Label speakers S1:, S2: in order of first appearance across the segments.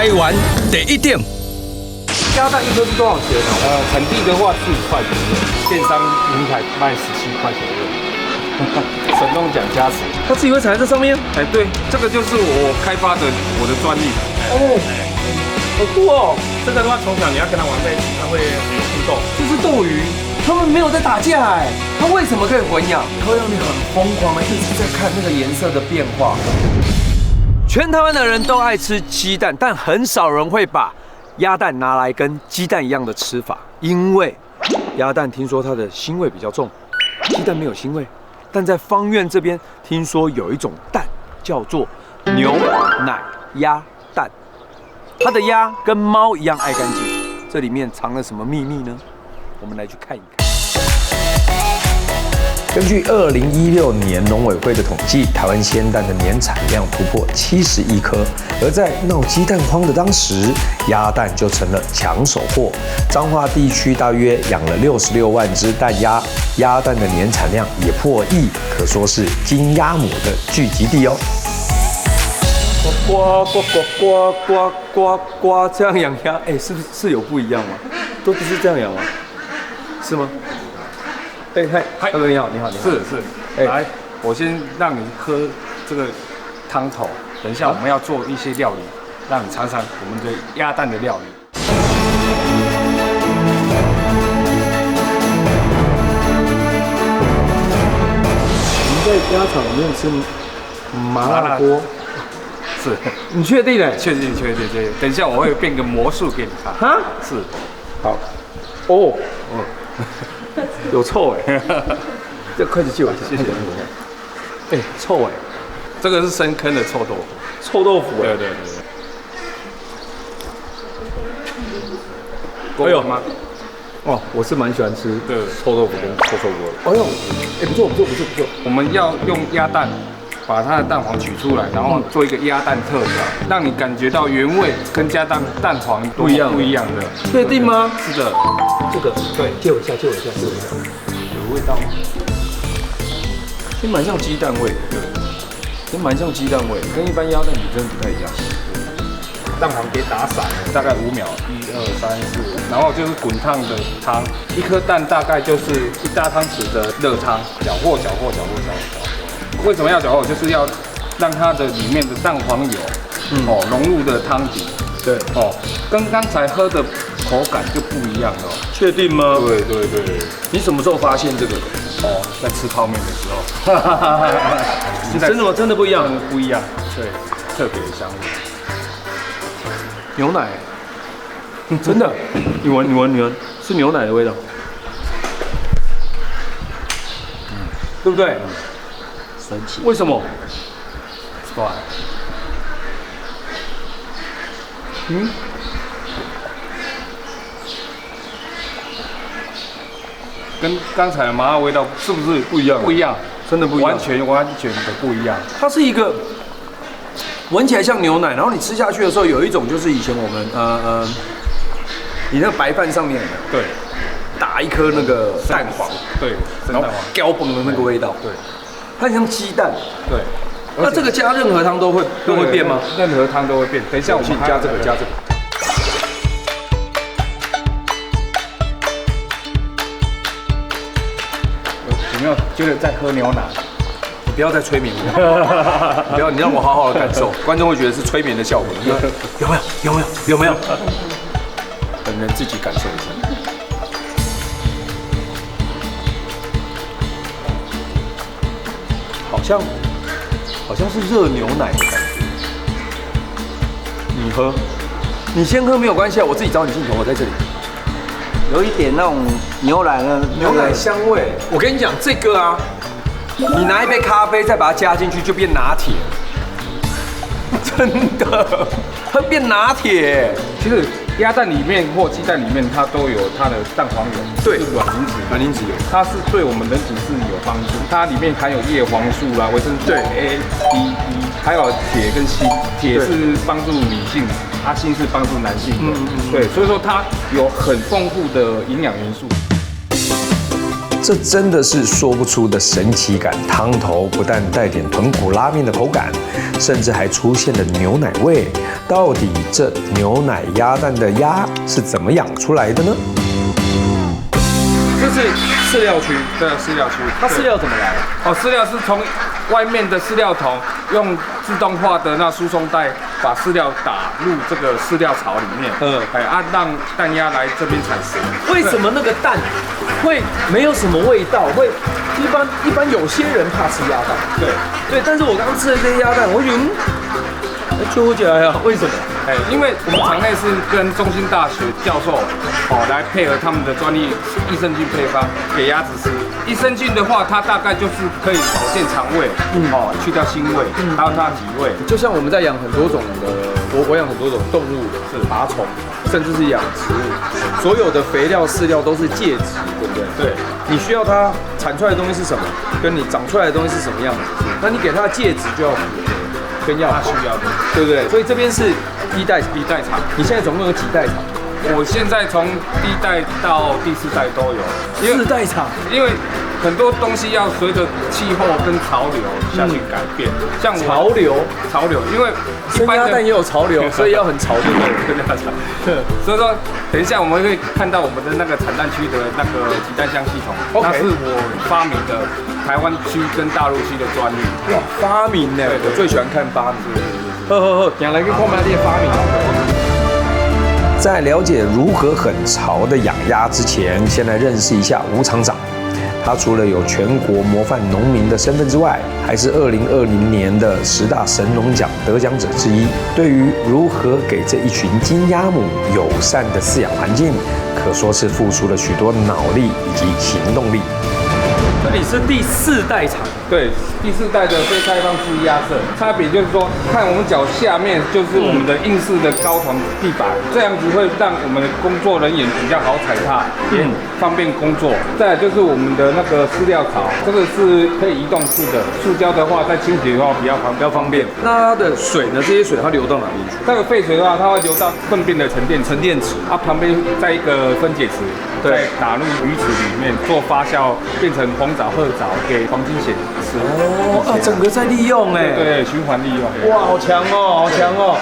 S1: 台湾第一点。
S2: 鸭蛋一颗是多少钱呢？
S3: 产地的话40块左右，电商平台卖17块左右。省动奖加持，
S2: 它自己会踩在这上面？
S3: 哎，对，这个就是我开发的我的专利。
S2: 哦，好酷哦！
S3: 这个的话，从小你要跟它玩在一起，它会有互动。
S2: 这是斗鱼，他们没有在打架哎，它为什么可以混养？会让你很疯狂的一直在看那个颜色的变化。全台湾的人都爱吃鸡蛋，但很少人会把鸭蛋拿来跟鸡蛋一样的吃法，因为鸭蛋听说它的腥味比较重，鸡蛋没有腥味。但在芳苑这边，听说有一种蛋叫做牛奶鸭蛋，它的鸭跟猫一样爱干净。这里面藏了什么秘密呢？我们来去看一看。
S4: 根据2016年农委会的统计，台湾鲜蛋的年产量突破70亿颗，而在闹鸡蛋荒的当时，鸭蛋就成了抢手货。彰化地区大约养了66万只蛋鸭，鸭蛋的年产量也破亿，可说是金鸭母的聚集地哦。
S2: 呱呱呱呱呱呱，这样养鸭，哎，是不是有不一样吗？都不是这样养吗？是吗？哎嗨，大哥你好，你好，你好。
S3: 是，来，我先让你喝这个汤头，等一下我们要做一些料理，让你尝尝我们的鸭蛋的料理。
S2: 你在鸭场里面吃麻辣锅，
S3: 是，
S2: 你确定嘞？
S3: 确定。等一下我会变个魔术给你看。
S2: 哈？
S3: 是，
S2: 好。哦，有臭哎！这筷子借我一下，
S3: 谢谢。
S2: 哎，臭哎！
S3: 这个是深坑的臭豆腐。
S2: 臭豆腐哎！
S3: 对。
S2: 哎呦
S3: 妈！
S2: 哦，我是蛮喜欢吃臭豆腐跟臭臭锅的。哎呦，哎不错。
S3: 我们要用鸭蛋把它的蛋黄取出来，然后做一个鸭蛋特调，让你感觉到原味跟加蛋黄不一样的。
S2: 确定吗？
S3: 是的。
S2: 这个
S3: 对，
S2: 借我一下。有味道吗？其实蛮像鸡蛋味的，对，其实蛮像鸡蛋味，跟一般鸭蛋比真的不太一样。
S3: 蛋黄给打散了，大概5秒，1、2、3、4，然后就是滚烫的汤，一颗蛋大概就是1大汤匙的热汤，搅和。为什么要搅和？就是要让它的里面的蛋黄油，融入的汤底，
S2: 对，
S3: 跟刚才喝的口感就不一样了。
S2: 确定吗？
S3: 对。
S2: 你什么时候发现这个的？
S3: 在吃泡面的时候，
S2: 真的吗？真的不一样，
S3: 不一样，对，特别的香味。
S2: 牛奶，真的，你闻，是牛奶的味道，对不对？
S4: 神奇。
S2: 为什么？
S3: 是吧？跟刚才的麻辣味道是不是
S2: 不一样？
S3: 不一样，
S2: 真的不一样，
S3: 完全的不一样。
S2: 它是一个闻起来像牛奶，然后你吃下去的时候有一种就是以前我们你那个白饭上面
S3: 对
S2: 打一颗那个蛋黄，
S3: 对，
S2: 然后胶崩的那个味道，
S3: 对，
S2: 它很像鸡蛋，
S3: 对。
S2: 那这个加任何汤都会变吗？
S3: 任何汤都会变。等一下我们
S2: 加这个。
S3: 有没有觉得在喝牛奶？
S2: 你不要再催眠我，不要，你让我好好的感受，观众会觉得是催眠的效果。有没有？本人自己感受一下。好像是热牛奶的感觉。你喝，你先喝没有关系啊，我自己找你镜头，我在这里。
S5: 有一点那种牛奶的
S2: 牛奶香味。我跟你讲，这个啊，你拿一杯咖啡再把它加进去，就变拿铁。真的，它变拿铁。
S3: 其实鸭蛋里面或鸡蛋里面，它都有它的蛋黄油，
S2: 对，
S3: 卵磷脂油，它是对我们人体是有帮助。它里面含有叶黄素啦、维生素 A、D、E， 还有铁跟锌。铁是帮助女性，锌是帮助男性的。对，所以说它有很丰富的营养元素。
S4: 这真的是说不出的神奇感。汤头不但带点豚骨拉面的口感，甚至还出现了牛奶味。到底这牛奶鸭蛋的鸭是怎么养出来的呢？
S2: 这是饲料区，
S3: 对，饲料区。
S2: 它饲料怎么来？
S3: 哦，饲料是从外面的饲料桶用自动化的那输送带把饲料打入这个饲料槽里面，让蛋鸭来这边产食。
S2: 为什么那个蛋会没有什么味道？会一般有些人怕吃鸭蛋，对，但是我刚刚吃的这些鸭蛋，我觉得揪起来啊，为什么？
S3: 因为我们场内是跟中兴大学教授来配合他们的专利益生菌配方给鸭子吃。益生菌的话，它大概就是可以保健肠胃，去掉腥味，还有它的体味。
S2: 就像我们在养很多种的，我养很多种动物，是爬虫，甚至是养植物，所有的肥料饲料都是介质，对不对？
S3: 对，
S2: 你需要它产出来的东西是什么，跟你长出来的东西是什么样子，那你给它的介质就要符合，跟要
S3: 它需要的，
S2: 对不对？所以这边是一代
S3: 厂。
S2: 你现在总共有几代厂？
S3: 我现在从第1代到第4代都有
S2: ，4代厂，
S3: 因为很多东西要随着气候跟潮流下去改变。像
S2: 潮流，
S3: 因为
S2: 生鸭蛋也有潮流，所以要很潮，对不对？
S3: 所以说，等一下我们会看到我们的那个产蛋区的那个集蛋箱系统，那是我发明的台湾区跟大陆区的专利。
S2: 哇，发明呢？我最喜欢看发明。呵，养来跟空白店发明。
S4: 在了解如何很潮的养鸭之前，先来认识一下吴厂长。他除了有全国模范农民的身份之外，还是2020年的10大神农奖得奖者之一。对于如何给这一群金鸭母友善的饲养环境，可说是付出了许多脑力以及行动力。
S2: 这里是第4代厂。
S3: 对，第4代的非开放式鸭舍，差别就是说，看我们脚下面就是我们的硬式的高床地板，这样子会让我们的工作人员比较好踩踏，也方便工作。再来就是我们的那个饲料槽，这个是可以移动式的，塑胶的话在清洗的话比较方便。
S2: 那它的水呢？这些水它流到哪边去？
S3: 那个废水的话，它会流到粪便的沉淀池，旁边在一个分解池，再打入鱼池里面做发酵，变成红枣、褐枣给黄金蚬。
S2: 整个在利用
S3: 对，循环利用。
S2: 哇，好强哦，好强哦！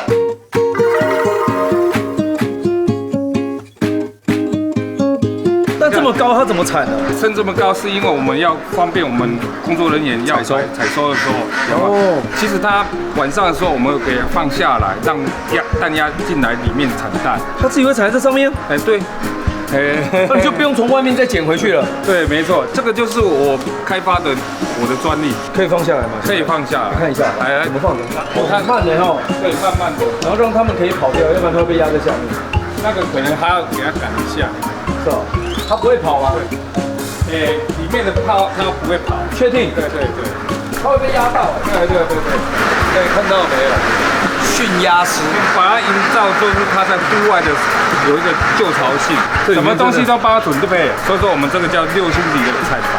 S2: 那这么高，它怎么产呢？
S3: 升这么高是因为我们要方便我们工作人员要采收的时候，其实它晚上的时候我们会给它放下来，让蛋鸭进来里面产蛋。
S2: 它自己会产在这上面？
S3: 对。
S2: 那你就不用从外面再捡回去了。
S3: 对，没错，这个就是我开发的我的专利。
S2: 可以放下来吗？
S3: 可以放下来，
S2: 看一下，来，怎么放的？
S3: 很慢的哦，对，慢慢的，
S2: 然后让他们可以跑掉，要不然它会被压在下面。
S3: 那个可能还要给它赶一下，
S2: 是吧？它不会跑吗？
S3: 对，里面的它不会跑。
S2: 确定？
S3: 对，
S2: 它会被压到。对，看到没有？驯鸭师
S3: 把它营造就是它在户外的有一个旧巢性，什么东西都帮它准备，所以说我们这个叫6星级的采法。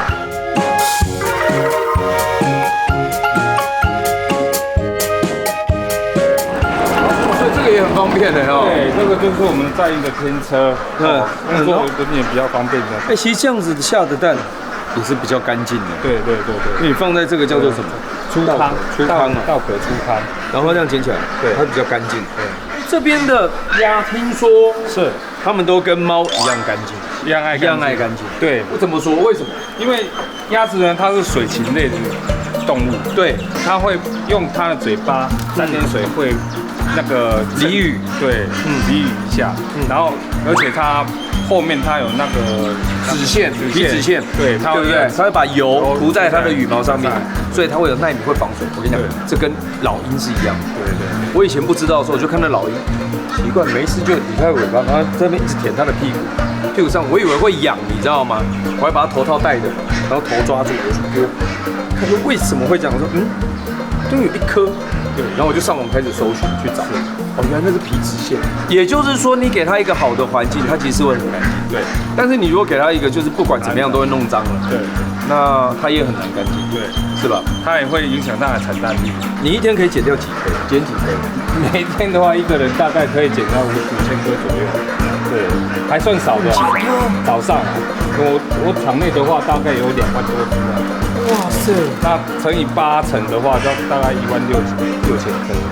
S2: 所以这个也很方便的哦。
S3: 对，这个就是我们载运的天车，工作人员比较方便的。
S2: 其实这样子下的蛋也是比较干净的。
S3: 对。
S2: 因为你放在这个叫做什么？
S3: 粗糠啊，稻壳粗糠，
S2: 然后这样捡起来，
S3: 对，
S2: 它比较干净。对，这边的鸭听说
S3: 是
S2: 它们都跟猫一样干净，
S3: 一样爱干净。对，
S2: 我怎么说？为什么？
S3: 因为鸭子呢，它是水禽类的动物，
S2: 对，
S3: 它会用它的嘴巴沾点水会那个
S2: 俚语，
S3: 对，俚语一下，然后而且它后面它有那个
S2: 皮脂腺，
S3: 对，
S2: 对不对？它会把油涂在它的羽毛上面，所以它会有纳米会防水。我跟你讲，这跟老鹰是一样。
S3: 对。
S2: 我以前不知道的时候，我就看到老鹰，奇怪，没事就离开尾巴，然后在那边一直舔它的屁股上，我以为会痒，你知道吗？我还把它头套戴着，然后头抓住，我去拨，看说为什么会这样，我说就有一颗。对，然后我就上网开始搜寻去找，原来那是皮脂腺。也就是说，你给它一个好的环境，它其实会很干净。
S3: 对。
S2: 但是你如果给它一个就是不管怎么样都会弄脏了，
S3: 对，
S2: 那它也很难干净，
S3: 对，
S2: 是吧？
S3: 它也会影响它的产蛋率。
S2: 你一天可以剪掉几颗？剪几颗？
S3: 每天的话，一个人大概可以减到5000颗左右，对，还算少的。早上我场内的话，大概有2万多只啊。
S2: 哇塞！
S3: 那乘以8成的话，就大概16000颗。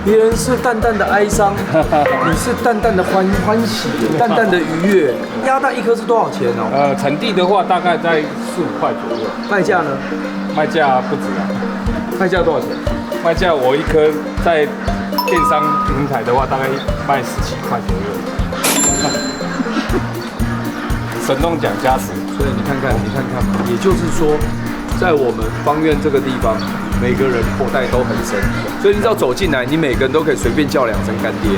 S2: 别人是淡淡的哀伤，你是淡淡的欢喜，淡淡的愉悦。鸭蛋一颗是多少钱哦？
S3: 产地的话，大概在4、5块左右。
S2: 卖价呢？
S3: 卖价不止啊，
S2: 卖价多少钱？
S3: 卖价我一颗在电商平台的话，大概卖17块左右。神农奖加持，
S2: 所以你看看嘛，也就是说，在我们芳苑这个地方，每个人口袋都很深，所以你只要走进来，你每个人都可以随便叫2声干爹。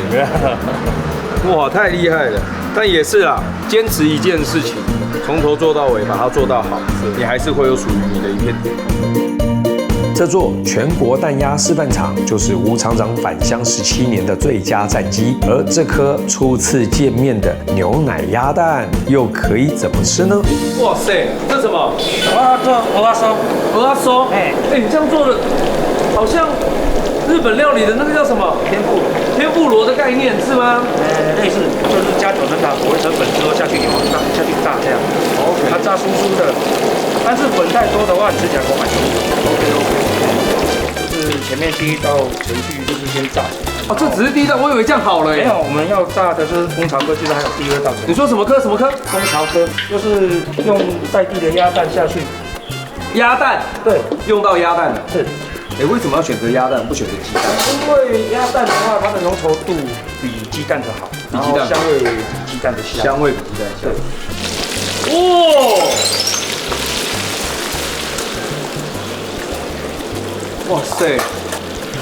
S2: 哇，太厉害了！但也是啦，坚持一件事情，从头做到尾，把它做到好，你还是会有属于你的一片天空。
S4: 这座全国蛋鸭示范场就是吴厂长返乡17年的最佳战绩，而这颗初次见面的牛奶鸭蛋又可以怎么吃呢？
S2: 哇塞，这什么？
S1: 鹅阿烧，
S2: 鹅阿烧。哎，你这样做的，好像日本料理的那个叫什么？天妇罗的概念是吗？
S1: 类似就是加9层塔火一层粉之后下去下去炸这样。OK， 它炸酥酥的，但是粉太多的话，吃起来口感就OK。就是前面第一道程序就是先炸。
S2: 哦，这只是第一道，我以为这样好了耶。
S1: 没有，我们要炸的是蜂巢科，就是还有第2道程序。
S2: 你说什么科？什么科？
S1: 蜂巢科就是用在地的鸭蛋下去。
S2: 鸭蛋。
S1: 对，
S2: 用到鸭蛋了。
S1: 是。
S2: 哎，为什么要选择鸭蛋，不选择鸡蛋？
S1: 因为鸭蛋的话，它的浓稠度比鸡蛋的好，然后香味比鸡蛋的香。
S2: 香味比鸡蛋香。
S1: 对。
S2: 哇！哇塞！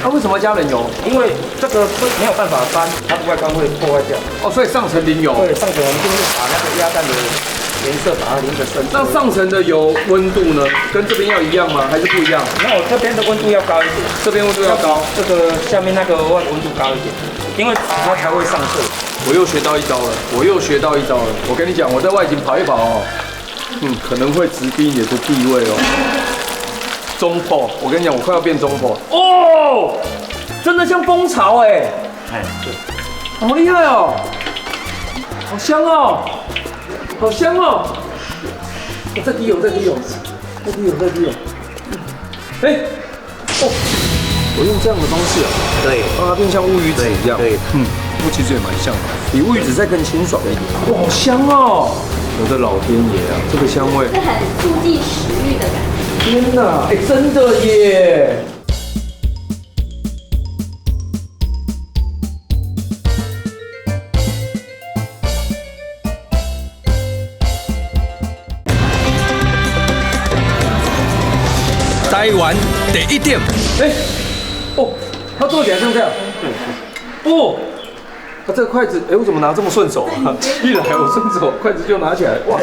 S2: 它为什么要加冷油？
S1: 因为这个没有办法翻，它不外观会破坏掉。
S2: 哦，所以上层淋油。
S1: 对，上层我们就是把那个鸭蛋的颜色把它淋得深。
S2: 那上层的油温度呢？跟这边要一样吗？还是不一样？
S1: 没有，这边的温度要高一点，
S2: 这边温度要高，
S1: 这个下面那个温度高一点，因为它才会上色。
S2: 我又学到一招了，我跟你讲，我在外景跑一跑哦，可能会直逼你的地位哦。中破，我跟你讲，我快要变中破哦，真的像蜂巢哎，
S1: 对，
S2: 好厉害哦，好香哦，好香哦，再滴油，哎，哦，我用这样的方式啊，
S1: 对，
S2: 让它变像乌鱼子一样，
S1: 对，
S2: 不，其实也蛮像的，比乌鱼子再更清爽一点，哇，好香哦，我的老天爷啊，这个香味
S6: 是很促进食欲的感觉。
S2: 天哪，哎，真的耶！台湾第一点，哎，哦，它做起来像这样，对，哦，它这个筷子，哎，我怎么拿这么顺手啊？一来我顺手，筷子就拿起来，哇！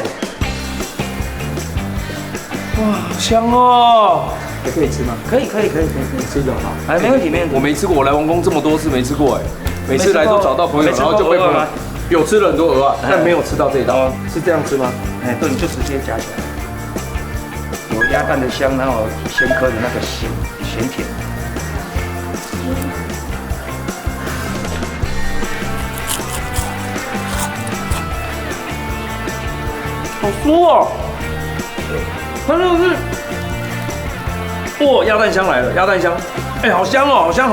S2: 哇，好香哦！还可以吃吗？
S1: 可以，
S2: 吃就好。
S1: 哎，没问题。
S2: 我没吃过，我来王宫这么多次没吃过哎，每次来都找到朋友，然后就被朋友有吃了很多鹅啊，但没有吃到这一道。是这样吃吗？
S1: 哎，对，你就直接夹起来，有鸭蛋的香，然后鲜科的那个咸甜。
S2: 好酥哦！它那个是，哇，鸭蛋香来了，鸭蛋香，哎，好香哦，好香，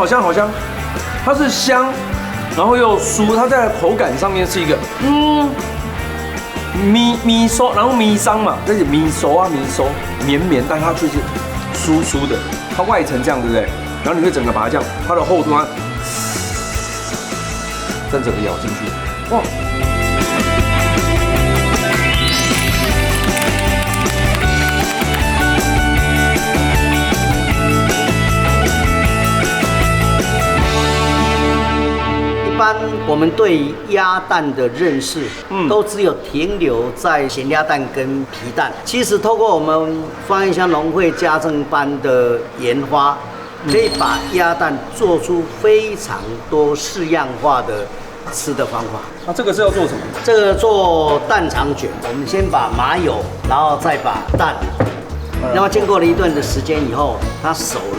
S2: 它是香，然后又酥，它在口感上面是一个，米酥，然后米香嘛，这是米熟啊，绵绵，但它却是酥酥的，它外层这样，对不对？然后你会整个把它这样，它的厚度它，这样整个咬进去，哇！
S7: 一般我们对鸭蛋的认识，都只有停留在咸鸭蛋跟皮蛋。其实透过我们芳苑乡农会家政班的研发，可以把鸭蛋做出非常多式样化的吃的方法。
S2: 那这个是要做什么？
S7: 这个做蛋肠卷，我们先把麻油，然后再把蛋然后经过了一段的时间以后，它熟了，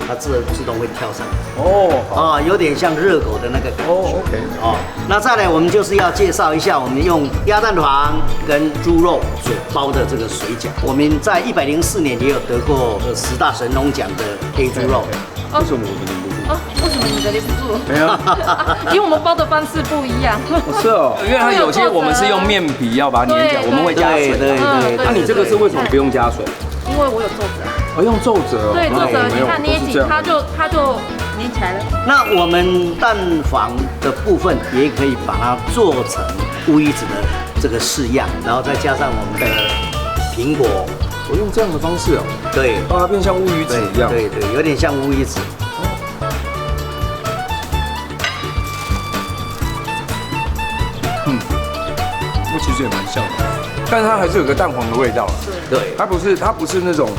S7: 它自动会跳上来。
S3: 哦，
S7: 有点像热狗的那个感觉。
S3: OK，
S7: 那再来我们就是要介绍一下我们用鸭蛋黄跟猪肉所包的这个水饺。我们在104年也有得过10大神农奖的黑猪肉。
S3: 为什么我的不住？
S6: 为什么你的立不住？
S3: 没有，
S6: 因为我们包的方式不一样。
S3: 是哦，
S2: 因为它有些我们是用面皮要把它粘起来，
S6: 对
S2: 我们会加水。
S7: 对。
S2: 那你这个是为什么不用加水？
S6: 因为我有皱褶。
S3: 用皱褶。
S6: 对，皱褶，你看捏紧它就粘起来了。
S7: 那我们蛋黄的部分也可以把它做成乌鱼子的这个式样，然后再加上我们的苹果。
S3: 我用这样的方式哦，
S7: 对，
S3: 让它变像乌鱼子一样。
S7: 对，有点像乌鱼子。
S3: 那其实也蛮像的，但是它还是有个蛋黄的味道。
S7: 对，
S3: 它不是那种，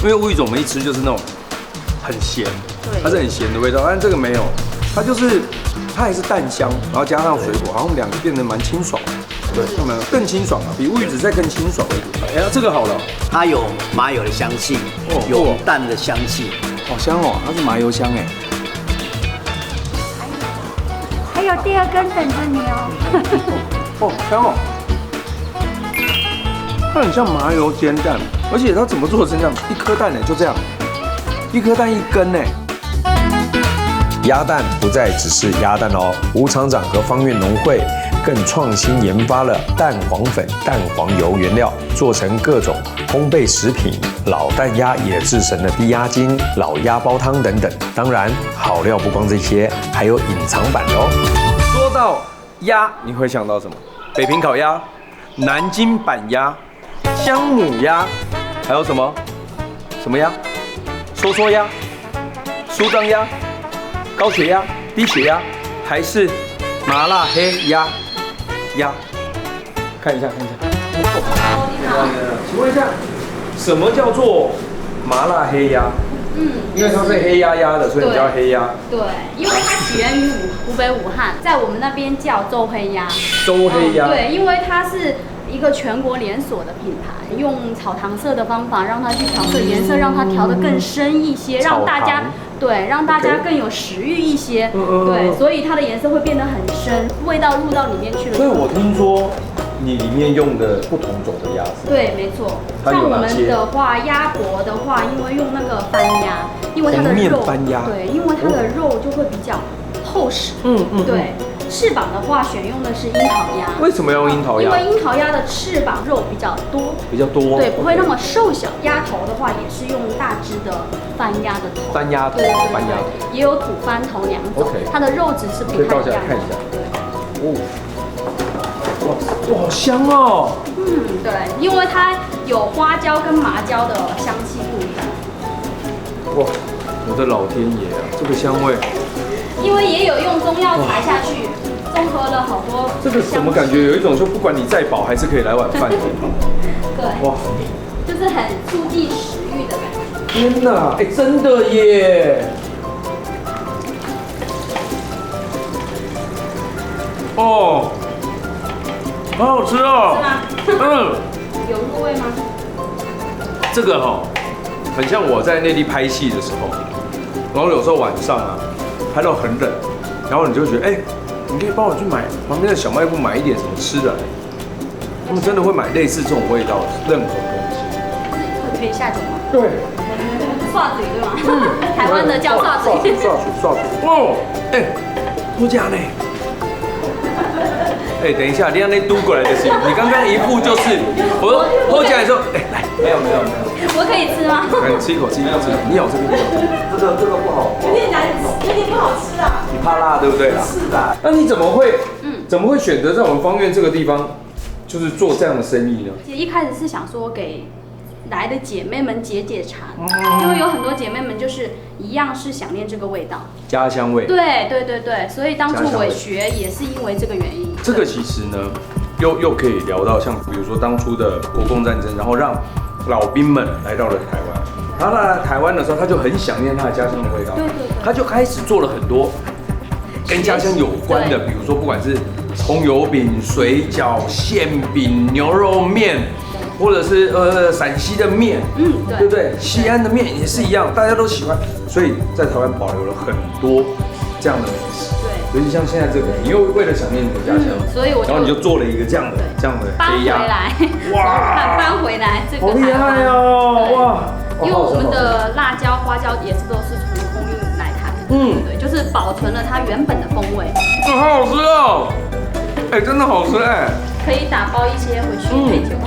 S3: 因为乌鱼子我们一吃就是那种很咸，它是很咸的味道，但这个没有，它还是蛋香，然后加上水果，好像两个变得蛮清爽。对，更清爽啊，比乌鱼子再更清爽一点。哎，这个好了，
S7: 它有麻油的香气，有蛋的香气，
S3: 好香哦，它是麻油香哎。
S6: 还有第二根等着你哦。
S3: 哦，香哦，它很像麻油煎蛋，而且它怎么做成这样？一颗蛋呢，就这样，一颗蛋一根呢。
S4: 鸭蛋不再只是鸭蛋哦，吴厂长和芳苑农会更创新研发了蛋黄粉、蛋黄油原料，做成各种烘焙食品。老蛋鸭也制成了低压筋、老鸭煲汤等等。当然，好料不光这些，还有隐藏版的哦。
S2: 说到鸭，你会想到什么？北平烤鸭、南京板鸭、姜母鸭，还有什么？什么鸭？说说鸭、舒张鸭、高血压、低血压，还是麻辣黑鸭？看一下。请问一下，什么叫做麻辣黑鸭？因为它是黑压压的，所以叫黑鸭。
S8: 对，因为它起源于湖北武汉，在我们那边叫周黑鸭。
S2: 周黑鸭。
S8: 对，因为它是一个全国连锁的品牌，用炒糖色的方法让它去调色颜色，让它调得更深一些，让大家更有食欲一些。对，所以它的颜色会变得很深，味道入到里面去了。
S2: 所以我听说你里面用的不同种的鸭子。
S8: 对，没错。像我们的话，鸭脖的话，因为用那个番鸭，因为它的肉，对，因为它的肉就会比较厚实。对。翅膀的话，选用的是樱桃鸭。
S2: 为什么要用樱桃鸭？
S8: 因为樱桃鸭的翅膀肉比较多。对，不会那么瘦小。鸭头的话，也是用大只的番鸭的头。
S2: 番鸭头，
S8: 番鸭头。也有土番头2种，它的肉质是不太一样的。
S2: 看一下。哇，好香哦。
S8: 对，因为它有花椒跟麻椒的香气不一样。
S2: 哇，我的老天爷啊，这个香味。
S8: 因为也有用中药材下去，综合了好多。
S2: 这个怎么感觉有一种就不管你再饱，还是可以来碗饭的。
S8: 对。哇，就是很促进食欲的感觉。
S2: 天哪，哎，真的耶！哦，好好吃哦。
S8: 是吗？有入味吗？
S2: 这个哈，很像我在内地拍戏的时候，然后有时候晚上啊。拍到很冷，然后你就觉得，你可以帮我去买旁边的小卖部买一点什么吃的来。他们真的会买类似这种味道的任何东西。
S8: 可以下酒吗？
S2: 对。
S8: 刷嘴对吗？台湾的叫刷嘴。
S2: 刷嘴。哦，不假呢。等一下，你让那嘟过来的是，你刚刚一步就是，我说喝起来的时候，来，没有。
S8: 我可以吃吗？
S2: 你吃一口，你咬这边。这个不好。
S6: 有点不好吃啊。
S2: 你怕辣对不对啦？
S6: 是的。
S2: 那你怎么会选择在我们芳苑这个地方，就是做这样的生意呢？
S8: 一开始是想说给来的姐妹们解馋，因为有很多姐妹们就是一样是想念这个味道，
S2: 家乡味。
S8: 对，所以当初我学也是因为这个原因。
S2: 这个其实呢，又可以聊到像比如说当初的国共战争，然后让老兵们来到了台湾，然后来台湾的时候，他就很想念他的家乡的味道，
S8: 对，
S2: 他就开始做了很多跟家乡有关的，比如说不管是葱油饼、水饺、馅饼、牛肉面，或者是陕西的面，
S8: 对
S2: 对不对？西安的面也是一样，大家都喜欢，所以在台湾保留了很多这样的美食。
S8: 对，
S2: 尤其像现在这个，你又为了想念你的家乡，
S8: 所以我
S2: 然后你就做了一个这样的
S8: 搬回
S2: 黑鸭，
S8: 来，
S2: 哇，
S8: 搬回来这个
S2: 好厉害哦，哇！
S8: 因为我们的辣椒、花椒也是都是从空运来台，对，就是保存了它原本的风味。
S2: 好好吃哦，哎，真的好吃哎，
S8: 可以打包一些回去配酒。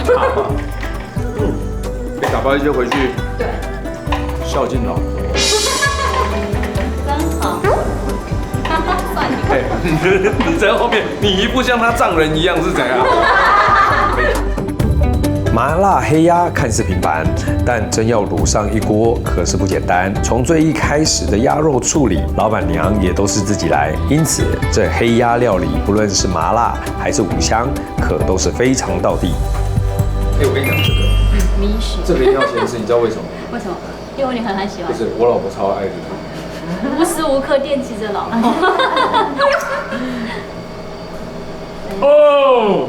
S2: 可以打包一些回去，
S8: 对，
S2: 孝敬老婆。
S8: 真好。算你。
S2: 哎，你在后面，你一副像他丈人一样是怎样？
S4: 麻辣黑鸭看似平凡，但真要卤上一锅可是不简单。从最一开始的鸭肉处理，老板娘也都是自己来，因此这黑鸭料理不论是麻辣还是五香，可都是非常道地。
S2: 哎，我跟你讲这个，
S8: 米许。
S2: 这个一定要先吃，你知道为什么吗？
S8: 为什么？因为你很喜欢。
S2: 不是，我老婆超爱这个。
S8: 无时无刻惦记着老婆。
S2: 哦。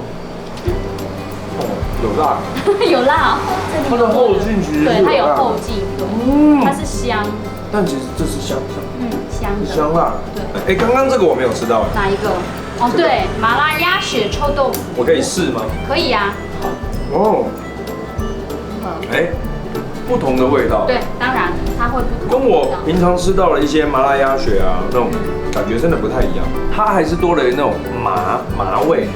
S2: 有辣，
S8: 有辣，
S2: 它的后劲其实
S8: 对，它有后劲，对，它是香，
S2: 但其实这是香，
S8: 香的，
S2: 香辣。对，哎，刚刚这个我没有吃到，
S8: 哪一个？哦，对，麻辣鸭血臭豆腐，
S2: 我可以试吗？
S8: 可以啊。
S2: 哦，哎，不同的味道，
S8: 对，当然它会不同，
S2: 跟我平常吃到的一些麻辣鸭血啊那种感觉真的不太一样，它还是多了那种麻味。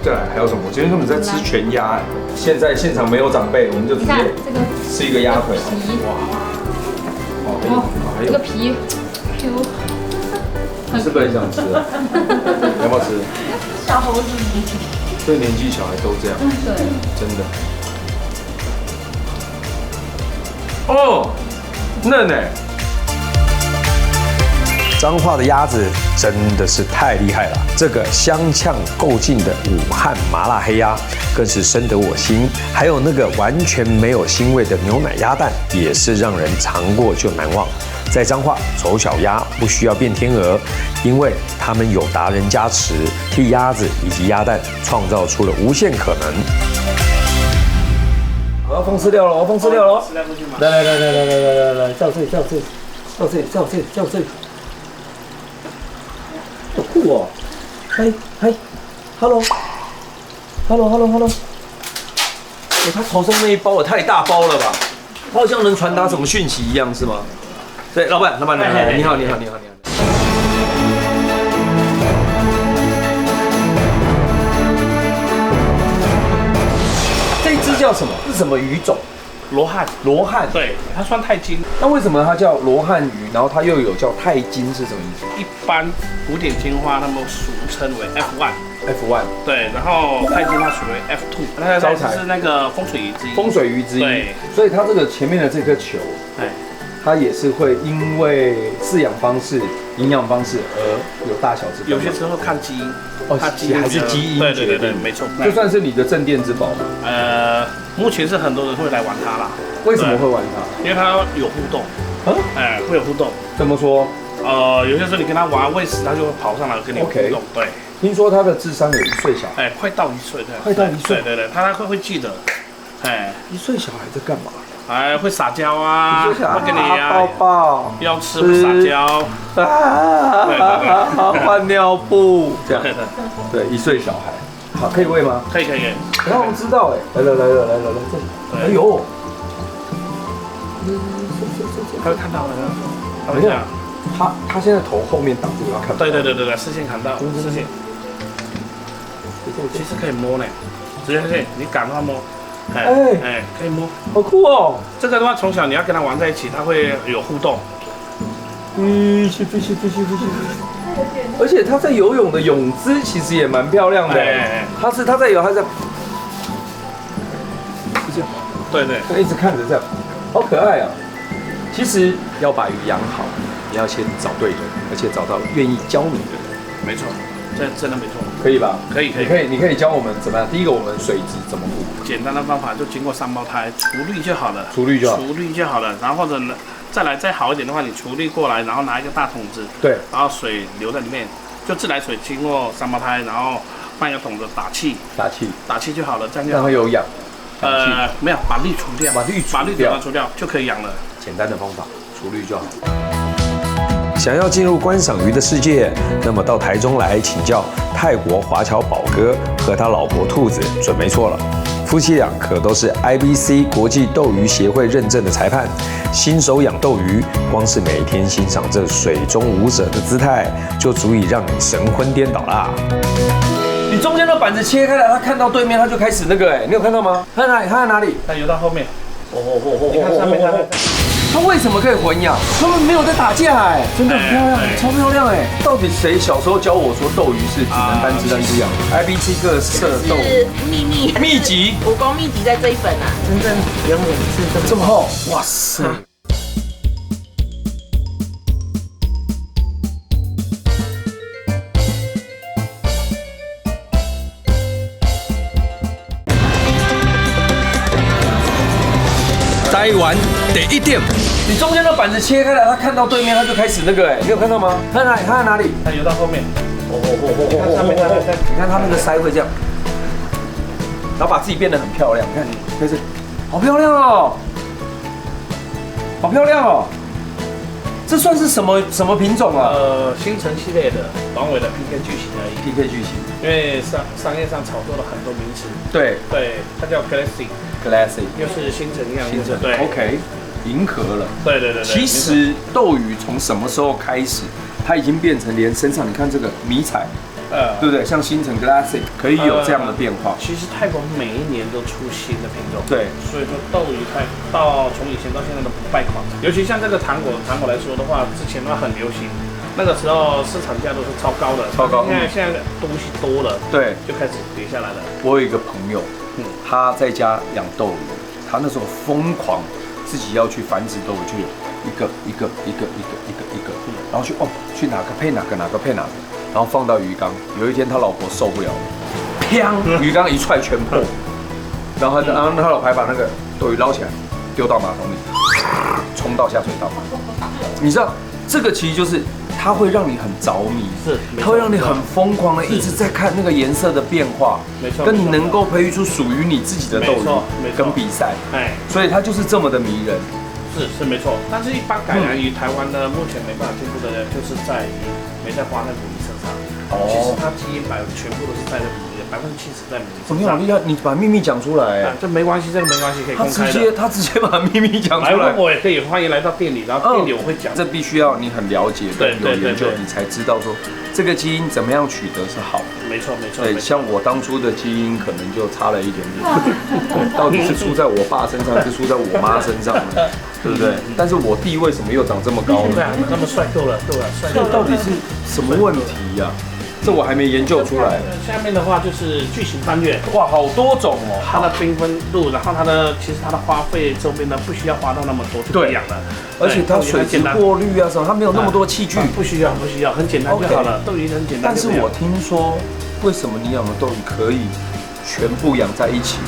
S2: 再来还有什么？我今天根本在吃全鸭，现在现场没有长辈，我们就直接吃一个鸭腿。哇！哦，
S8: 这个皮 Q，
S2: 你是不是很想吃啊？要不要吃？
S8: 小猴子。
S2: 这个年纪小孩都这样。
S8: 对。
S2: 真的。哦，嫩哎。
S4: 彰化的鸭子真的是太厉害了，这个香呛够劲的武汉麻辣黑鸭更是深得我心，还有那个完全没有腥味的牛奶鸭蛋，也是让人尝过就难忘。在彰化丑小鸭不需要变天鹅，因为他们有达人加持，替鸭子以及鸭蛋创造出了无限可能。
S2: 我要放饲料了，我要放饲料了。
S7: 来，照这，照这。好酷哦！嗨 ，hello，
S2: 他头上那一包也太大包了吧？他好像能传达什么讯息一样，是吗？对，老板，你好。这一只叫什么？是什么鱼种？
S3: 罗汉，对，它算钛金。
S2: 那为什么它叫罗汉鱼？然后它又有叫钛金是什么意思？
S3: 一般古典金花他们俗称为 F1，对，然后钛金它属于 F2，那招财是那个风水鱼之一。对，
S2: 所以它这个前面的这颗球，它也是会因为饲养方式、营养方式而有大小之分。
S3: 有些时候看基因，
S2: 它基因还是基因决定，
S3: 没错。
S2: 就算是你的镇店之宝嘛。
S3: 目前是很多人会来玩它啦。
S2: 为什么会玩它？
S3: 因为它有互动。会有互动。
S2: 怎么说？
S3: 有些时候你跟它玩喂食，它就会跑上来跟你互动。对。
S2: 听说它的智商有1岁小孩。
S3: 快到1岁，对。
S2: 快到1岁。
S3: 对，它会记得。
S2: 1岁小孩在干嘛？
S3: 会撒娇啊，会跟你
S2: 抱抱，
S3: 要吃会撒娇
S2: 换尿布这样。对，1岁小孩。好，可以喂吗？
S3: 可以。
S2: 然后我们知道来了，这里。哎呦，
S3: 他会看到的。
S2: 等一下，他现在头后面挡住，要看。
S3: 对，视线看到，视线。其实可以摸呢，直接可以，你赶快摸。可以摸，
S2: 好酷哦！
S3: 这个的话，从小你要跟他玩在一起，他会有互动。
S2: 而且他在游泳的泳姿其实也蛮漂亮的。他在游，他在，
S3: 对，
S2: 他一直看着这样，好可爱啊！其实要把鱼养好，你要先找对人，而且找到愿意教你的人。
S3: 没错，这真的没错。
S2: 可以吧？
S3: 可以。
S2: 你可以教我们怎么样？第一个，我们水质怎么补？
S3: 简单的方法就经过3胞胎除氯就好了。
S2: 除氯就好了。
S3: 然后或者呢，再好一点的话，你除氯过来，然后拿一个大桶子，
S2: 对，
S3: 然后水留在里面，就自来水经过3胞胎，然后放一个桶子打气就好了，这样就好。
S2: 让它有氧。
S9: 没有，把氯除掉，
S2: 把氯
S9: 除掉就可以养了。
S2: 简单的方法，除氯就好。
S4: 想要进入观赏鱼的世界，那么到台中来请教泰国华侨宝哥和他老婆兔子准没错了。夫妻俩可都是 IBC 国际斗鱼协会认证的裁判，新手养斗鱼，光是每天欣赏这水中舞者的姿态，就足以让你神昏颠倒啦。
S2: 你中间的板子切开来，他看到对面，他就开始那个，你有看到吗？他在哪里？他在哪里？
S9: 它游到后面。你看上面，
S2: 他为什么可以混养？他们没有在打架真的很漂亮，超漂亮到底谁小时候教我说斗鱼是只能单只养？IBC 各色斗
S10: 是秘
S2: 籍，
S10: 武功秘籍在这一本啊，真正原文是
S2: 这么厚，哇塞！摘完得1点。你中间的板子切开来，他看到对面，他就开始那个你有看到吗？他在哪里？他在哪里？
S9: 它游到后面。
S2: 你看上面，你看他那个鳃会这样，然后把自己变得很漂亮。你看，开始，好漂亮哦，好漂亮哦。这算是什么品种啊？
S9: 星辰系列的短尾的 PK 巨型而已。
S2: PK 巨型，
S9: 因为商业上炒作了很多名词。
S2: 对，
S9: 它叫 Classic， 又是星辰一样的。对
S2: ，OK， 银河了。
S9: 对。
S2: 其实斗鱼从什么时候开始，它已经变成连身上你看这个迷彩，对不对？像星辰 Classic 可以有这样的变化。
S9: 其实泰国每一年都出新的品种，
S2: 对，
S9: 所以说斗鱼从以前到现在都不败款。尤其像这个糖果来说的话，之前它很流行，那个时候市场价都是超高的，现在东西多了，
S2: 对，
S9: 就开始跌下来了。
S2: 我有一个朋友，他在家养斗鱼，他那时候疯狂自己要去繁殖斗鱼，就有一个，然后去哪个配哪个，然后放到鱼缸。有一天他老婆受不了了，砰，鱼缸一踹全破，然后他老婆把那个斗鱼捞起来，丢到马桶里，冲到下水道。你知道这个其实就是它会让你很着迷，它会让你很疯狂的一直在看那个颜色的变化，
S9: 没错，
S2: 跟你能够培育出属于你自己的斗鱼跟比赛，所以它就是这么的迷人。
S9: 是没错，但是一般改良鱼台湾呢，目前没办法进步的，就是在于没在花在母鱼身上。其实它基因全部都是在母鱼，70%在母鱼身上。
S2: 你好厉害，你把秘密讲出来。
S9: 这没关系，这个没关系，可以公开的。
S2: 他直接把秘密讲出来。
S9: 来问我也可以，欢迎来到店里，然后店里我会讲。
S2: 这必须要你很了解，有研究，你才知道说这个基因怎么样取得是好的。
S9: 没错。
S2: 对，像我当初的基因可能就差了一点点，到底是出在我爸身上，还是出在我妈身上呢？对不对？但是我弟为什么又长这么高呢？
S9: 对啊，那么帅够了，对吧？
S2: 这到底是什么问题呀？这我还没研究出来。
S9: 下面的话就是巨型翻越，
S2: 哇，好多种哦。
S9: 它的缤纷度，然后其实它的花费周边呢不需要花到那么多就可以养了，
S2: 而且它水质过滤啊什么，它没有那么多器具，
S9: 不需要，很简单就好了。斗鱼很简单。
S2: 但是我听说，为什么你养的斗鱼可以全部养在一起？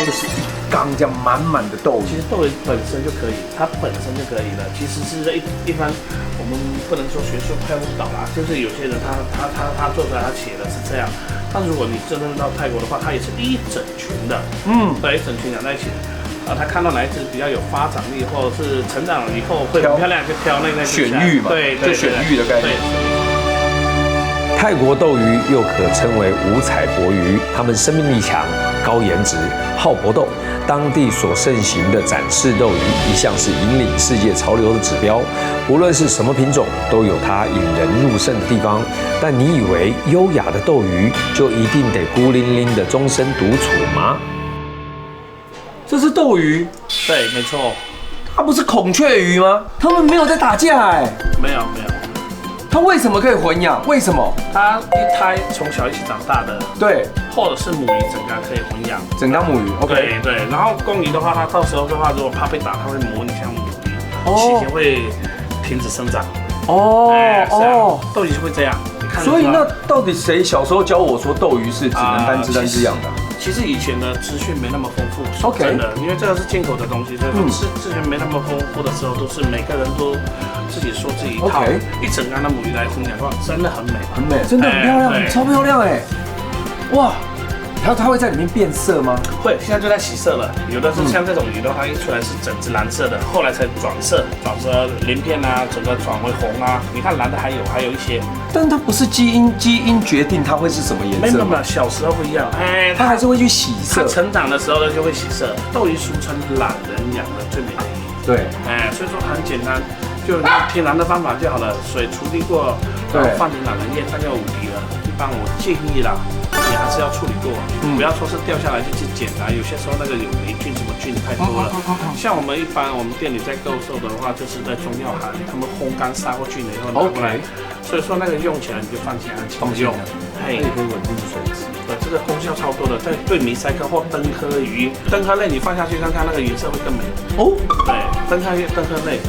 S2: 就是一缸这样满满的斗鱼。
S9: 其实斗鱼本身就可以，它本身就可以了。其实是一般我们不能说学术派误导啦，就是有些人他做出来他写的是这样，但如果你真的到泰国的话，它也是一整群的，对，一整群养在一起的。他看到哪一只比较有发展力，或者是成长了以后会很漂亮，就挑那只。
S2: 选育嘛，
S9: 对，
S2: 就选育的概念。
S4: 泰国斗鱼又可称为五彩博鱼，它们生命力强、高颜值、好搏斗。当地所盛行的展示斗鱼，一向是引领世界潮流的指标。无论是什么品种，都有它引人入胜的地方。但你以为优雅的斗鱼就一定得孤零零的终身独处吗？
S2: 这是斗鱼，
S9: 对，没错。
S2: 它不是孔雀鱼吗？它们没有在打架
S9: 没有。
S2: 它为什么可以混养？为什么？
S9: 它一胎从小一起长大的，
S2: 对，
S9: 或者是母鱼整缸可以混养，
S2: 整缸母鱼 ，OK，
S9: 对。然后公鱼的话，它到时候的话，如果怕被打，它会模拟像母鱼，期间会停止生长。斗鱼是会这样。
S2: 所以那到底谁小时候教我说斗鱼是只能单只养的？
S9: 其实以前的资讯没那么丰富，真的，因为这个是进口的东西，所以说资讯没那么丰富的时候，都是每个人都自己说自己一套，一整缸的母鱼来分享的话，真的很美，
S2: 真的很漂亮，超漂亮哇！它会在里面变色吗？
S9: 会，现在就在洗色了。有的是像这种鱼的话，一出来是整只蓝色的，后来才转色，转成鳞片啊，整个转为红啊。你看蓝的还有一些，
S2: 但它不是基因决定它会是什么颜色吗？
S9: 没有，小时候不一样，
S2: 它还是会去洗色。
S9: 它成长的时候呢就会洗色。斗鱼俗称懒人养的最美的鱼。
S2: 对，
S9: 所以说很简单，就用天然的方法就好了，水处理过，然后放点懒人液，它就无敌了。一般我建议啦，你还是要处理过，不要说是掉下来就去捡啊，有些时候那个有霉菌什么菌太多了。像我们一般我们店里在购售的话，就是在中药行，他们烘干杀过菌了以后拿过来，所以说那个用起来你就放心安心用，
S2: 它也可以稳定水质。
S9: 对，这个功效超多的，对迷鳃科或灯科鱼，灯科类你放下去看看那个颜色会更美哦。对，灯科类。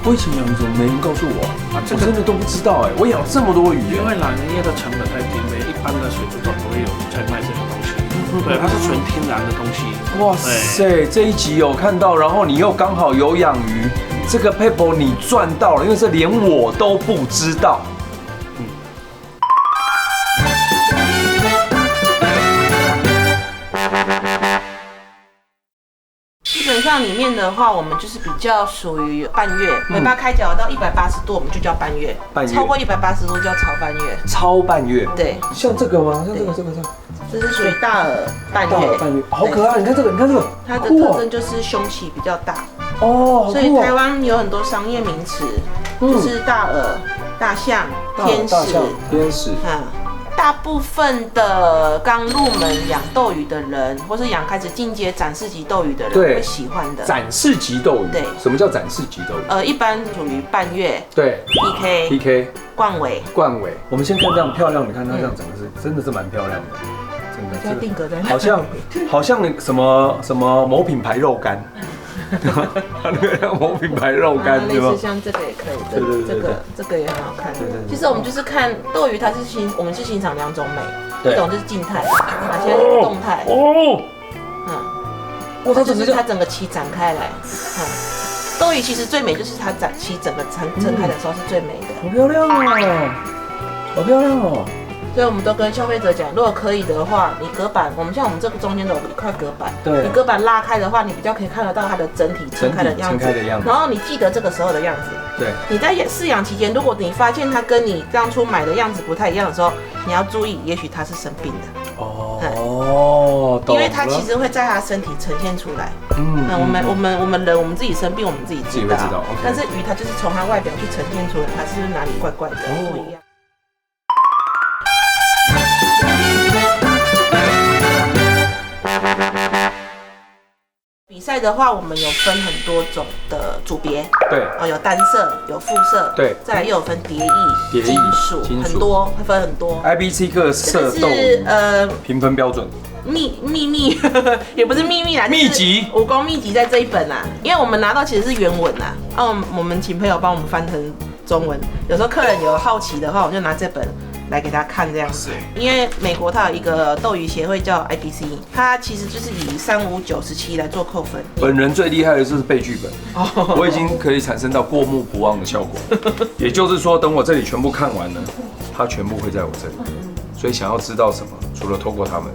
S2: 我以前养怎么没人告诉我啊？我真的都不知道哎！我养这么多鱼，
S9: 因为懒人液的成本太低微，一般的水族馆不会有在卖这个东西。对，它是纯天然的东西。
S2: 哇塞，这一集有看到，然后你又刚好有养鱼，这个 paper 你赚到了，因为这连我都不知道。
S10: 基本上里面的话，我们就是比较属于半月，尾巴开角到180度，我们就叫半月。超过180度叫超半月。
S2: 超半月。
S10: 对。
S2: 像这个吗？像这个。
S10: 这是属于大耳半月。
S2: 大耳半月，好可爱！你看这个。
S10: 它的特征就是胸鳍比较大。
S2: 哦。
S10: 所以台湾有很多商业名词，就是大耳、大象、天使。大部分的刚入门养斗鱼的人，或是养开始进阶展示级斗鱼的人会喜欢的。
S2: 展示级斗鱼。对。什么叫展示级斗鱼？
S10: 一般属于半月。
S2: 对。PK。
S10: 冠尾。
S2: 我们先看这样漂亮，你看它这样整个是真的是蛮漂亮的，真的。
S10: 要定格在那。
S2: 好像什么某品牌肉干。它那个像某品牌肉干，
S10: 类似像这个也可以，这个也很好看。其实我们就是看斗鱼，我们是欣赏两种美，一种就是静态，现在是动态。它就是它整个鳍展开来。斗鱼其实最美就是它鳍整个撑开的时候是最美的。
S2: 好漂亮哦，好漂亮哦。
S10: 所以我们都跟消费者讲，如果可以的话，你隔板，我们这个中间的有一块隔板，你隔板拉开的话，你比较可以看得到它的整体撑开的样子。然后你记得这个时候的样子。
S2: 对。你
S10: 在饲养期间，如果你发现它跟你当初买的样子不太一样的时候，你要注意，也许它是生病的。
S2: 哦。
S10: 因为它其实会在它身体呈现出来。我们人，我们自己生病，我们自己知道。但是鱼它就是从它外表去呈现出来，它是不是哪里怪怪的不一样。比赛的话，我们有分很多种的组别，
S2: 对，
S10: 有单色，有复色，
S2: 对，
S10: 再来又有分蝶翼、金属，很多，会分很多。
S2: IBC 各色斗评分标准。
S10: 秘密也不是秘密啦，
S2: 秘籍，
S10: 武功秘籍在这一本啦，因为我们拿到其实是原文啦，我们请朋友帮我们翻成中文。有时候客人有好奇的话，我就拿这本来给他看这样子。因为美国它有一个斗鱼协会叫 IBC， 它其实就是以35917来做扣分。
S2: 本人最厉害的就是背剧本，我已经可以产生到过目不忘的效果。也就是说，等我这里全部看完了，它全部会在我这里。所以想要知道什么，除了透过他们，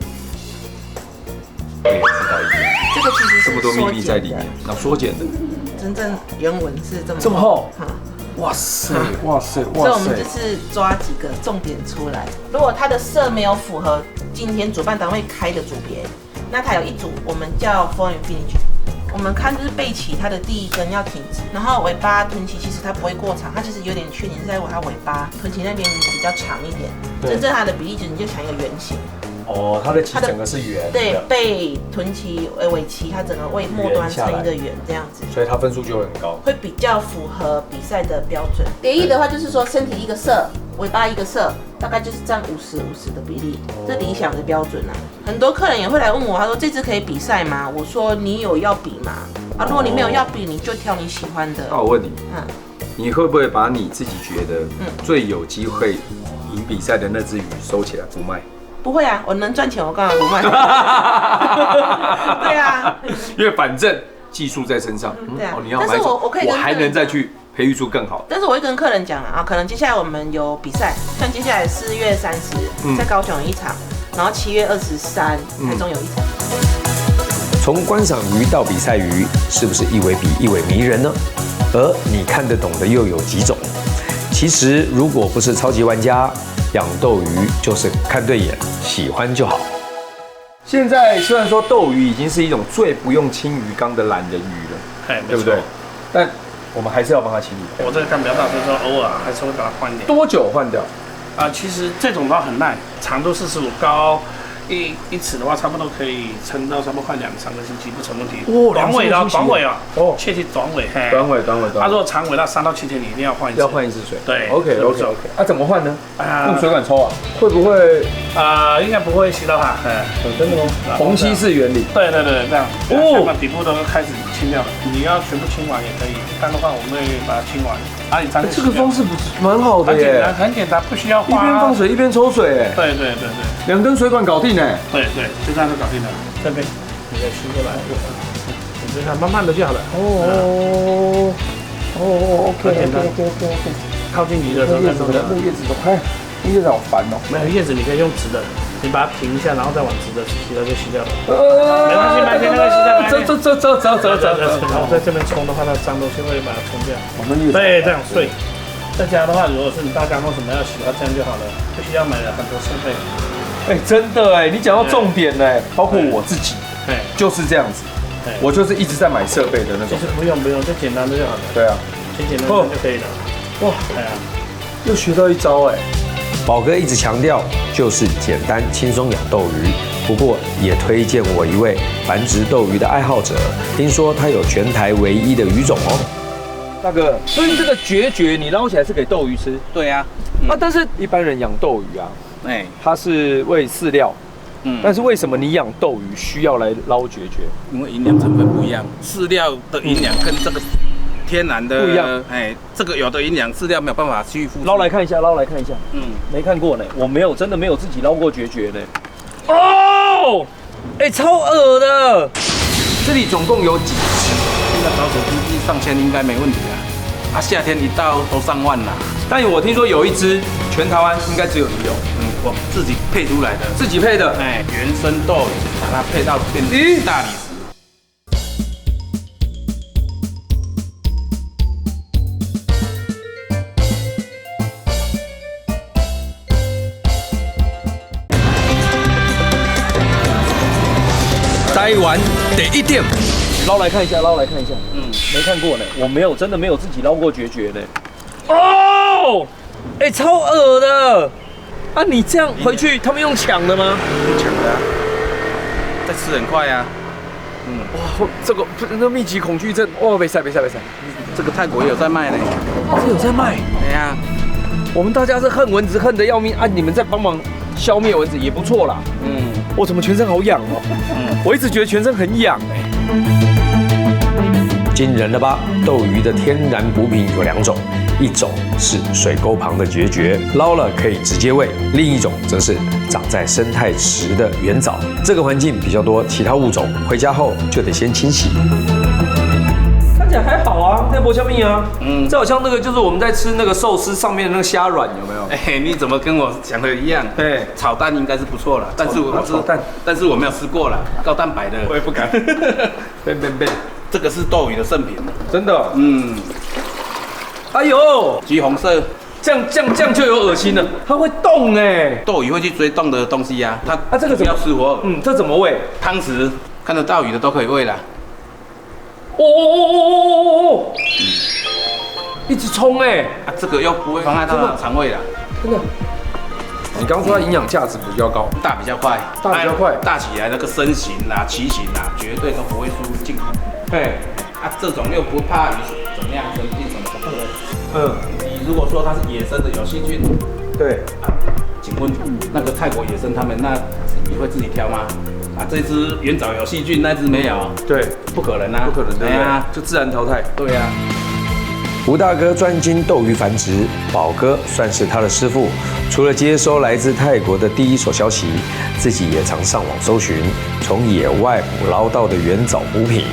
S2: 我也知道一点。
S10: 这个其实是
S2: 这么多秘密在里面，那缩减的。
S10: 真正原文是
S2: 这么厚。哇塞，哇塞，哇塞！
S10: 所以我们就是抓几个重点出来。如果它的色没有符合今天主办单位开的组别，那它有一组我们叫 Full and Finish。我们看就是背鳍它的第一根要挺直，然后尾巴臀鳍其实它不会过长，它其实有点缺点是在它尾巴臀鳍那边比较长一点。真正它的比例就是你就想一个圆形。
S2: 哦，它的鳍整个是圆的。
S10: 对，背臀鳍、尾鳍，它整个尾末端成一个圆这样子，
S2: 所以它分数就会很高，
S10: 会比较符合比赛的标准。蝶翼的话就是说身体一个色，尾巴一个色，大概就是占50-50的比例，这理想的标准啊。很多客人也会来问我，他说这只可以比赛吗？我说你有要比吗？如果你没有要比，你就挑你喜欢的。
S2: 那我问你，你会不会把你自己觉得最有机会赢比赛的那只鱼收起来不卖？
S10: 不会啊，我能赚钱，我干嘛不卖？对啊，
S2: 因为反正技术在身上。
S10: 对啊，
S2: 你要买走，我还能再去培育出更好的。
S10: 但是我会跟客人讲啊，可能接下来我们有比赛，像接下来4月30在高雄有一场，然后7月23台中有一场。
S4: 从观赏鱼到比赛鱼，是不是一尾比一尾迷人呢？而你看得懂的又有几种？其实如果不是超级玩家，养斗鱼就是看对眼，喜欢就好。
S2: 现在虽然说斗鱼已经是一种最不用清鱼缸的懒人鱼了，对不对？但我们还是要帮它清理。
S9: 我这个干比较大，所以说偶尔还是会把它换掉。
S2: 多久换掉？
S9: 其实这种刀很耐，长度45，高一尺的话，差不多可以撑到差不多快2-3个星期不成问题。短尾的，短尾啊，切记短尾。
S2: 短尾。
S9: 它如果长尾，那3到7天你一定要换一次。
S2: 要换一次水。
S9: 对。
S2: OK。啊，怎么换呢？用水管抽啊？会不会？
S9: 应该不会吸到它。
S2: 真的吗？虹吸式原理。
S9: 对，这样。把底部都开始清掉了。你要全部清完也可以，但的话我们会把它清完。
S2: 这个方式不是蛮好的耶，
S9: 很简单，不需要
S2: 一边放水一边抽水哎。
S9: 对，2
S2: 根水管搞定哎。
S9: 对，就这样就搞定了。这边你再吸过来，你就看慢慢的就好了。OK。靠近你的时候再弄掉。
S2: 那叶子怎么看？那叶子好烦哦。
S9: 没有叶子，你可以用直的，你把它停一下，然后再往直的吸，它就吸掉了。没关系，那个吸掉。走。然后在这边冲的话，它脏东西会把它冲掉。对，这样碎。在家的话，如果是你大缸或什么要洗的话，这样就好了，不需要买了很多设备。
S2: 真的哎，你讲到重点嘞，包括我自己，就是这样子，我就是一直在买设备的那种。
S9: 其实不用，就简单的就好了。
S2: 对啊，
S9: 简单就可以了。哇，
S2: 又学到一招哎。
S4: 宝哥一直强调，就是简单轻松养斗鱼。不过也推荐我一位繁殖斗鱼的爱好者，听说他有全台唯一的鱼种哦。
S2: 大哥，所以这个决绝你捞起来是给斗鱼吃？
S5: 对呀。
S2: 但是一般人养斗鱼啊，它是喂饲料。但是为什么你养斗鱼需要来捞决绝？
S11: 因为营养成分不一样，饲料的营养跟这个天然的
S2: 不一样。
S11: 这个有的营养饲料没有办法去复制。
S2: 捞来看一下。没看过呢，我真的没有自己捞过决绝呢。超恶的。这里总共有几只？
S11: 现在找手经济上千应该没问题啊。夏天一到都上万啦。
S2: 但我听说有一只，全台湾应该只有你有。
S11: 我自己配出来的。
S2: 自己配的？
S11: 原生斗鱼，把它配到变大理石。
S2: 台湾第一点，捞来看一下。没看过呢，我真的没有自己捞过决绝呢。超恶的。你这样回去，他们用抢的吗？
S11: 用抢的啊，在吃很快啊。
S2: 哇，这个那密集恐惧症，没塞。
S11: 这个泰国也有在卖呢。
S2: 有在卖？
S11: 对呀。
S2: 我们大家是恨蚊子恨得要命啊，你们在帮忙消灭蚊子也不错啦。我怎么全身好痒哦？我一直觉得全身很痒
S4: 惊人了吧？斗鱼的天然补品有2种，一种是水沟旁的决绝，捞了可以直接喂；另一种则是长在生态池的原藻，这个环境比较多其他物种，回家后就得先清洗。
S2: 看起来还好啊，那波香蜜啊，这好像那个就是我们在吃那个寿司上面的那个虾软，有没有？
S11: 你怎么跟我想的一样？炒蛋应该是不错了，但是我没有吃过了，高蛋白的
S2: 我也不敢。
S11: 这个是斗鱼的圣品，
S2: 真的。哎呦，
S11: 橘红色，
S2: 这样就有恶心了，它会动哎。
S11: 斗鱼会去追动的东西呀，它
S2: 这个
S11: 不要吃活。
S2: 这怎么喂？
S11: 汤匙看得到鱼的都可以喂啦。
S2: 一直冲哎。
S11: 这个又不会妨碍它的肠胃啦。
S2: 真的。你刚说它营养价值比较高，
S11: 大比较快，大起来那个身形啦、鳍形啦，绝对都不会输进口。这种又不怕鱼怎么样生病什么的。你如果说它是野生的有细菌，请问那个泰国野生他们那鱼会自己挑吗？这只原藻有细菌，那只没有。
S2: 对，
S11: 不可能啊，
S2: 不可能，对啊，就自然淘汰。
S11: 对啊。
S4: 吴大哥专精斗鱼繁殖，宝哥算是他的师傅。除了接收来自泰国的第一手消息，自己也常上网搜寻从野外捕捞到的原藻补品，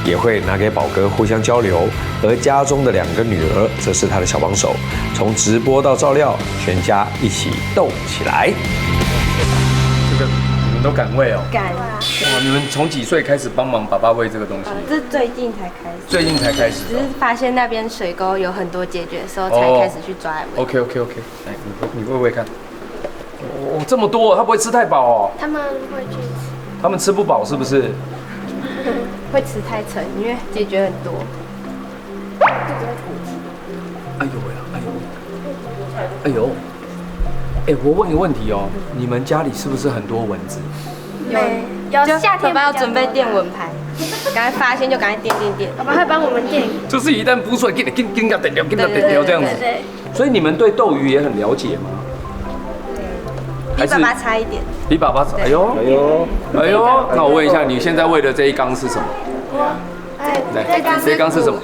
S4: 也会拿给宝哥互相交流。而家中的2个女儿则是他的小帮手，从直播到照料，全家一起斗起来。
S2: 这个都敢喂哦。
S12: 敢。
S2: 哇，你们从几岁开始帮忙爸爸喂这个东西？
S12: 这最近才开始。
S2: 最近才开始。
S12: 只是发现那边水沟有很多解决的时候，才开始去抓来喂。
S2: OK，来，你喂喂看。哦，这么多，他不会吃太饱哦？
S13: 他们会去吃。
S2: 他们吃不饱是不是？
S12: 会吃太撑，因为解决很多。
S2: 哎呦喂啊！哎呦！哎，我问一个问题哦，你们家里是不是很多蚊子？
S13: 有夏天
S12: 爸爸要准备电蚊拍，赶快发现就赶快电。
S13: 爸爸会帮我们电。
S2: 就是一旦孵出来，给它点掉这样子。
S13: 对。
S2: 所以你们对斗鱼也很了解吗？
S12: 比爸爸差一点。
S2: 比爸爸差？哎呦！那我问一下，你现在喂的这一缸是什么？这一缸是什么？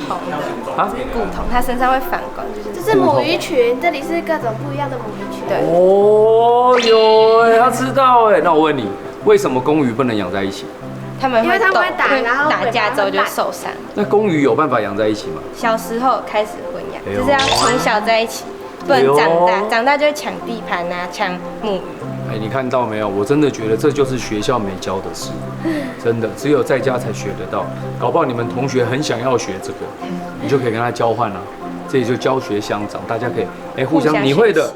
S12: 啊？骨头，它身上会反光，
S13: 这是母鱼群，这里是各种不一样的母鱼群。
S12: 对。
S2: 哦哟，他知道哎。那我问你，为什么公鱼不能养在一起？
S12: 他们
S13: 因为他们会打，然后
S12: 打架之后就受伤。
S2: 那公鱼有办法养在一起吗？
S12: 小时候开始混养，就是要从小在一起，不能长大，长大就会抢地盘啊，抢母鱼。
S2: 哎，你看到没有？我真的觉得这就是学校没教的事，真的，只有在家才学得到。搞不好你们同学很想要学这个，你就可以跟他交换了。这里就教学相长，大家可以互相，你会的。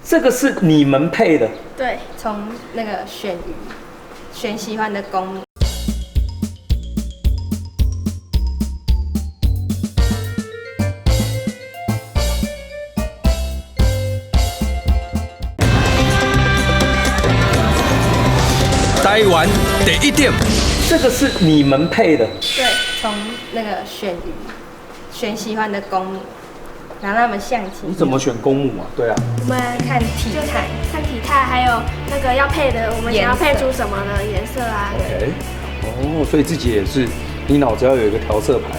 S2: 这个是你们配的？
S12: 对，从那个选鱼，选喜欢的公母。
S2: 台湾第一点，这个是你们配的？
S12: 对，从那个选鱼，选喜欢的公母，然后让他们相亲。
S2: 你怎么选公母啊？对啊，
S12: 我们看体态，
S13: 看体态，还有那个要配的，我们想要配出什么的颜色啊？
S2: 对。哦，所以自己也是，你脑子要有一个调色盘。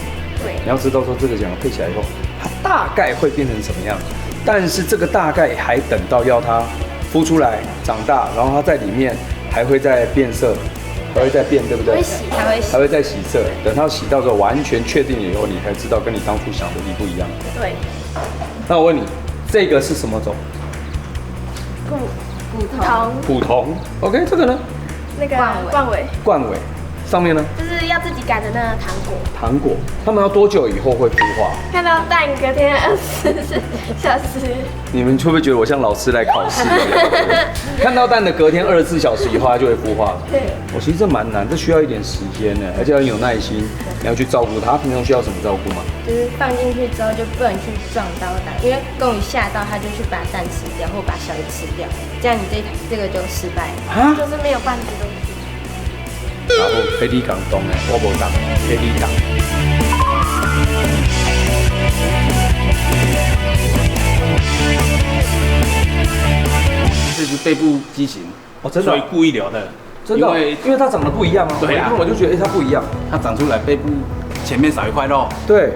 S12: 对。
S2: 你要知道说这个两个配起来以后，它大概会变成什么样子，但是这个大概还等到要它孵出来长大，然后它在里面。还会再变色，还会再变，对不对？
S12: 会洗，
S2: 还会再洗色。等它洗到时候完全确定了以后，你才知道跟你当初想的一不一样。
S12: 对。
S2: 那我问你，这个是什么种？古铜。OK， 这个呢？
S13: 那个冠尾。
S2: 冠尾。上面呢？
S13: 就是要自己擀的那个糖果。
S2: 糖果，他们要多久以后会孵化？
S13: 看到蛋隔天24小时。
S2: 你们会不会觉得我像老师来考试？看到蛋的隔天24小时以后，它就会孵化了。
S13: 对。
S2: 我其实这蛮难，这需要一点时间呢，而且要有耐心，你要去照顾它。平常需要什么照顾吗？
S12: 就是放进去之后就不能去撞到蛋，因为公鱼吓到它就去把蛋吃掉，或把小鱼吃掉，这样你这个就失败了。
S2: 啊？
S13: 就是没有半只东西。
S2: 然后给你讲懂的，我无讲，给你讲。
S11: 这是背部畸形
S2: 哦，真的，
S11: 所以故意留的。
S2: 真的，因为它长得不一样啊。
S11: 对啊，
S2: 我就觉得它不一样，
S11: 它长出来背部前面少一块肉。
S2: 对，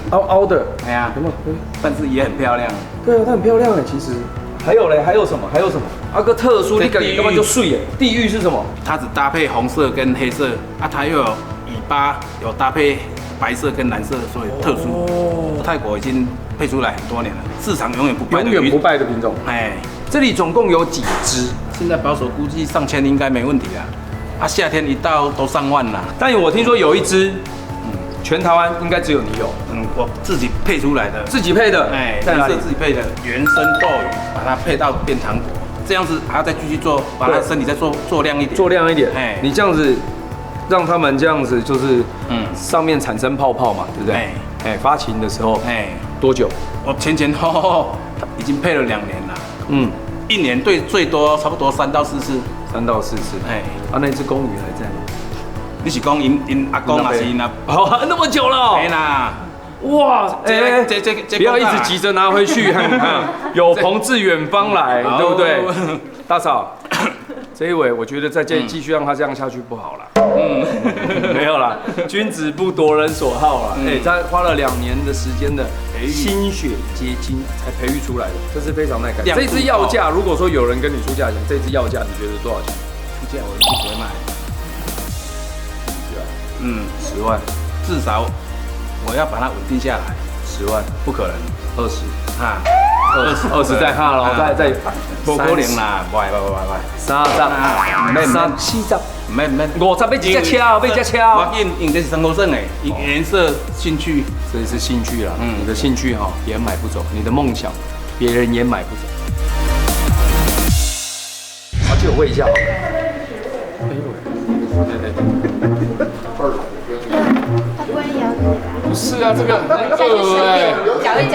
S2: 凹凹的。
S11: 哎呀，有没有？但是也很漂亮。
S2: 对啊，它很漂亮哎，其实。还有嘞，还有什么？还有什么？啊个特殊，你感觉根本就碎耶。地狱是什么？
S11: 它只搭配红色跟黑色啊，它又有尾巴有搭配白色跟蓝色，所以特殊。哦，泰国已经配出来很多年了，市场永远不败的
S2: 品种。
S11: 哎，
S2: 这里总共有几只？
S11: 现在保守估计上千应该没问题啦。啊，夏天一到都上万啦。
S2: 但我听说有一只，全台湾应该只有你有。
S11: 我自己配出来的。
S2: 自己配的？
S11: 哎，在哪里？自己配的原生斗鱼，把它配到变糖果，这样子还要再继续做，把它身体再做亮一点。
S2: 做亮一点。哎，你这样子让他们这样子就是上面产生泡泡嘛，对不对？哎，发情的时候，多久？
S11: 我前后后已经配了2年了。一年最多差不多3到4次。
S2: 3到4次。哎，啊，那只公鱼还在吗？
S11: 你是讲因阿公还是因阿？
S2: 哦，那么久了。
S11: 没啦。
S2: 哇，哎，不要一直急着拿回去，有朋自远方来，对不对？大嫂，这一尾我觉得再继续让他这样下去不好了。没有啦，君子不夺人所好啦。哎，他花了2年的时间的心血结晶才培育出来的，这是非常耐看。这只要价，如果说有人跟你出价钱，这只要价你觉得多少钱？
S11: 出价我一定不会卖。10万。
S2: 10万，
S11: 至少。我要把它稳定下来
S2: 10万，不可能，20
S11: 啊
S2: ，20再下咯，再
S11: 不可能啦，喂
S2: ，30、40，
S11: 免
S2: 50要一只车，要一只车。
S11: 我因这是生活证诶，颜色兴趣，
S2: 这是兴趣啦，你的兴趣哈，别人买不走，你的梦想，别人也买不走。好，借我喂一下。
S12: 它不会咬你吧？
S3: 不是啊，这个很恶哎，
S12: 搅一搅，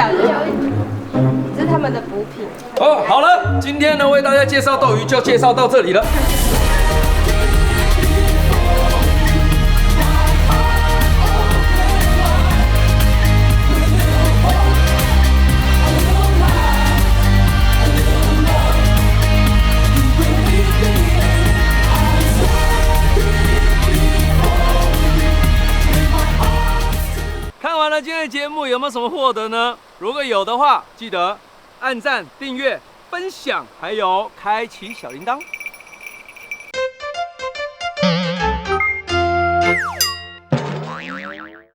S12: 这是他们的补品。
S2: 哦，好了，今天呢为大家介绍斗鱼就介绍到这里了。看完了今天的节目，有没有什么获得呢？如果有的话，记得按赞、订阅、分享，还有开启小铃铛。